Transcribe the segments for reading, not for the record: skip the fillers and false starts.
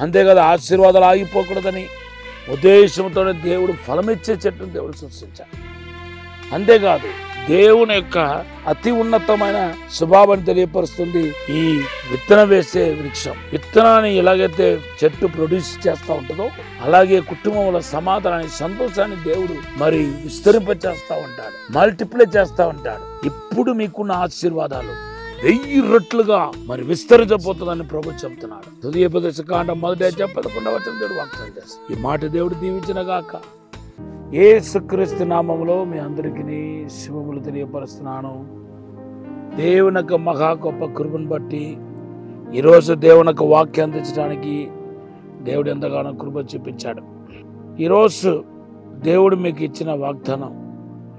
అంతేకాదు ఆశీర్వాదాలు ఆగిపోకూడదని ఉద్దేశంతోనే దేవుడు ఫలమిచ్చే చెట్టును దేవుడు సృష్టించాడు. అంతేకాదు దేవుని యొక్క అతి ఉన్నతమైన స్వభావాన్ని తెలియపరుస్తుంది ఈ విత్తనం వేసే వృక్షం. విత్తనాన్ని ఎలాగైతే చెట్టు ప్రొడ్యూస్ చేస్తూ ఉంటుందో అలాగే కుటుంబంలో సమాధానాన్ని, సంతోషాన్ని దేవుడు మరి విస్తరింపచేస్తూ ఉంటాడు, మల్టిప్లై చేస్తూ ఉంటాడు. ఇప్పుడు మీకున్న ఆశీర్వాదాలు 1000 రెట్లుగా మరి విస్తరించబోతుందని ప్రభు చెప్తున్నాడు. ద్వితీయోపదేశకాండం 1:11 దేవుడు వాగ్దానం చేస్తాడు. ఈ మాట దేవుడు దీవించిన గాక. యేసుక్రీస్తు నామములో మీ అందరికీ శుభములు తెలియపరుస్తున్నాను. దేవుని యొక్క మహా గొప్ప కృపను బట్టి ఈరోజు దేవుని యొక్క వాక్యం అందించడానికి దేవుడు ఎంతగానో కృప చూపించాడు. ఈరోజు దేవుడు మీకు ఇచ్చిన వాగ్దానం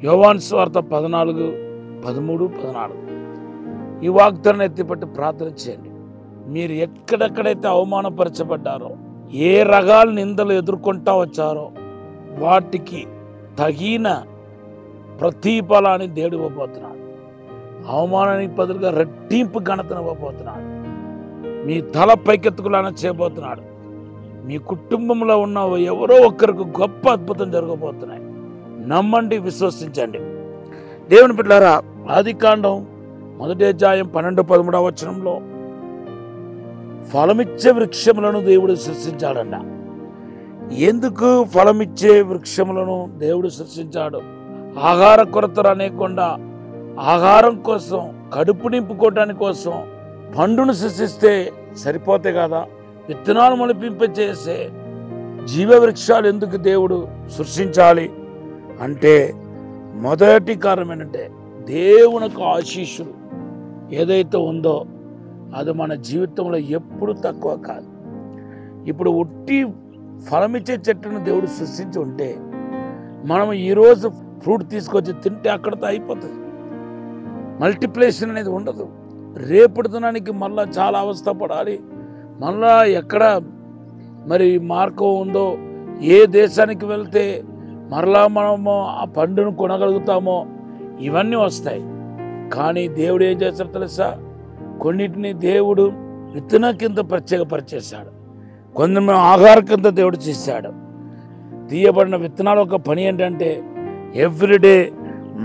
యోహాను సువార్త 14:13-14. ఈ వాగ్దానాన్ని ఎత్తిపట్టి ప్రార్థన చేయండి. మీరు ఎక్కడెక్కడైతే అవమానపరచబడ్డారో, ఏ రకాల నిందలు ఎదుర్కొంటా వచ్చారో వాటికి తగిన ప్రతిఫలాన్ని దేవుడు ఇవ్వబోతున్నాడు. అవమానానికి బదులుగా రెట్టింపు ఘనతను ఇవ్వబోతున్నాడు. మీ తల పైకెత్తుకులానే చేయబోతున్నాడు. మీ కుటుంబంలో ఉన్న ఎవరో ఒక్కరికి గొప్ప అద్భుతం జరగబోతున్నాయి. నమ్మండి, విశ్వసించండి. దేవుని బిడ్డలారా, ఆదికాండం 1:12-13 ఫలమిచ్చే వృక్షములను దేవుడు సృష్టించాడంట. ఎందుకు ఫలమిచ్చే వృక్షములను దేవుడు సృష్టించాడు? ఆహార కొరత అనేకుండా ఆహారం కోసం, కడుపు నింపుకోవటానికి కోసం పండును సృష్టిస్తే సరిపోతే కదా. విత్తనాలు మొలిపింపచేసే జీవ వృక్షాలు ఎందుకు దేవుడు సృష్టించాలి అంటే, మొదటి కారణం ఏంటంటే దేవునికి ఆశీస్సులు ఏదైతే ఉందో అది మన జీవితంలో ఎప్పుడు తక్కువ కాదు. ఇప్పుడు ఉట్టి ఫలమిచ్చే చెట్టును దేవుడు సృష్టించి ఉంటే మనం ఈరోజు ఫ్రూట్ తీసుకొచ్చి తింటే అక్కడితో అయిపోతుంది. మల్టిప్లేషన్ అనేది ఉండదు. రేపటి దినానికి మళ్ళా చాలా అవస్థ పడాలి. మళ్ళా ఎక్కడ మరి మార్గం ఉందో, ఏ దేశానికి వెళ్తే మరలా మనము ఆ పండును కొనగలుగుతామో, ఇవన్నీ వస్తాయి. కానీ దేవుడు ఏం చేస్తాడు తెలుసా? కొన్నిటిని దేవుడు విత్తనం కింద ప్రత్యేకపరిచేశాడు, కొందరు ఆహారం కింద దేవుడు చేశాడు. తీయబడిన విత్తనాల ఒక పని ఏంటంటే ఎవ్రీడే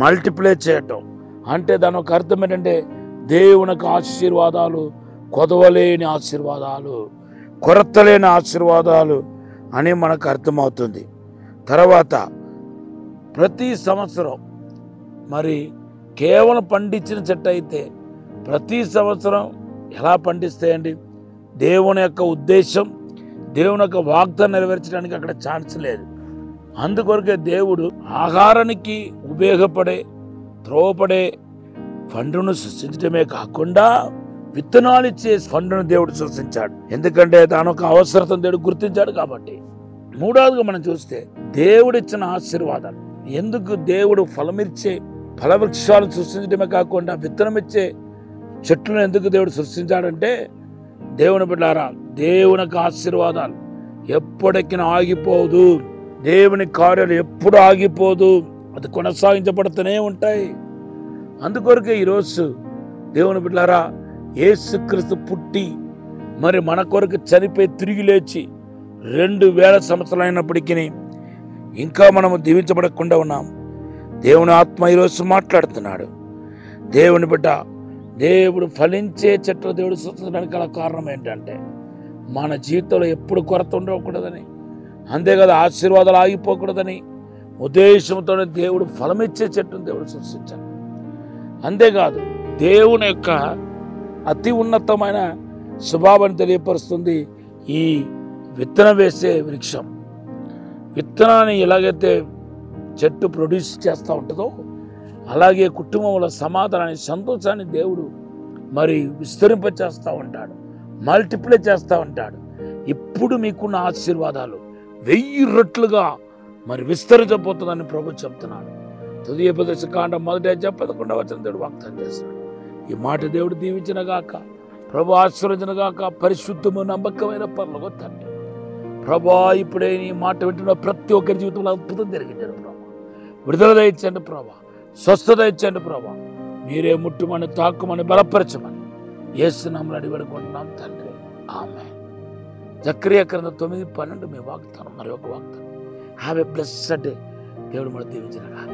మల్టిప్లై చేయటం. అంటే దాని ఒక అర్థం ఏంటంటే దేవునికి ఆశీర్వాదాలు, కొదవలేని ఆశీర్వాదాలు, కొరత లేని ఆశీర్వాదాలు అని మనకు అర్థమవుతుంది. తర్వాత ప్రతి సంవత్సరం మరి కేవలం పండించిన చెట్టు అయితే ప్రతి సంవత్సరం ఎలా పండిస్తాయండి? దేవుని యొక్క ఉద్దేశం, దేవుని యొక్క వాగ్దానం నెరవేర్చడానికి అక్కడ ఛాన్స్ లేదు. అందుకొరకే దేవుడు ఆహారానికి ఉపయోగపడే, త్రోవపడే ఫండును సృష్టించడమే కాకుండా విత్తనాలు ఇచ్చే ఫండును దేవుడు సృష్టించాడు. ఎందుకంటే దాని ఒక అవసరతను దేవుడు గుర్తించాడు కాబట్టి. మూడవదిగా మనం చూస్తే దేవుడిచ్చిన ఆశీర్వాదాలు. ఎందుకు దేవుడు ఫలమిచ్చే ఫలవృక్షాలను సృష్టించడమే కాకుండా విత్తనం ఇచ్చే చెట్లను ఎందుకు దేవుడు సృష్టించాడంటే, దేవుని బిడ్డారా, దేవునికి ఆశీర్వాదాలు ఎప్పటికీ ఆగిపోదు. దేవుని కార్యాలు ఎప్పుడు ఆగిపోదు, అది కొనసాగించబడుతూనే ఉంటాయి. అందుకొరకే ఈరోజు దేవుని బిడ్డారా, యేసుక్రీస్తు పుట్టి మరి మన కొరకు చనిపోయి తిరిగి లేచి 2000 సంవత్సరాలు అయినప్పటికీ ఇంకా మనము దీవించబడకుండా ఉన్నాం. దేవుని ఆత్మ ఈరోజు మాట్లాడుతున్నాడు. దేవుని బిడ్డ, దేవుడు ఫలించే చెట్లు దేవుడు సృష్టించడానికి గల కారణం ఏంటంటే మన జీవితంలో ఎప్పుడు కొరత ఉండకూడదని, అంతేకాదు ఆశీర్వాదాలు ఆగిపోకూడదని ఉద్దేశంతోనే దేవుడు ఫలమిచ్చే చెట్టును దేవుడు సృష్టించాడు. అంతేకాదు దేవుని యొక్క అతి ఉన్నతమైన స్వభావాన్ని తెలియపరుస్తుంది ఈ విత్తనం వేసే వృక్షం. విత్తనాన్ని ఎలాగైతే చెట్టు ప్రొడ్యూస్ చేస్తూ ఉంటుందో అలాగే కుటుంబంలో సమాధానాన్ని, సంతోషాన్ని దేవుడు మరి విస్తరింపచేస్తూ ఉంటాడు, మల్టిప్లై చేస్తూ ఉంటాడు. ఇప్పుడు మీకున్న ఆశీర్వాదాలు 1000 రెట్లుగా మరి విస్తరించబోతుందని ప్రభు చెప్తున్నాడు. ద్వితీయోపదేశకాండం 1:11 దేవుడు వాగ్దానం చేస్తున్నాడు. ఈ మాట దేవుడు దీవించిన గాక, ప్రభు ఆశీర్వదించిన గాక. పరిశుద్ధము నమ్మకమైన పరలోక తండ్రి, ప్రభా, ఇప్పుడే ఈ మాట వింటున్న ప్రతి ఒక్కరి జీవితంలో అద్భుతం జరిగించండి ప్రభా. విడుదల దయచండి ప్రభా, స్వస్థత ఇచ్చండి ప్రభా. మీరే ముట్టుమని, తాకుమని, బలపరచమని యేసు నామములో అడిగి వేడుకుంటున్నాం తండ్రి, ఆమేన్. జకరియా గ్రంథం 9:12 మీ వాగ్దానం, మరి ఒక వాగ్దానం. Have a blessed day. దేవుడు మన దీవించిన కాక.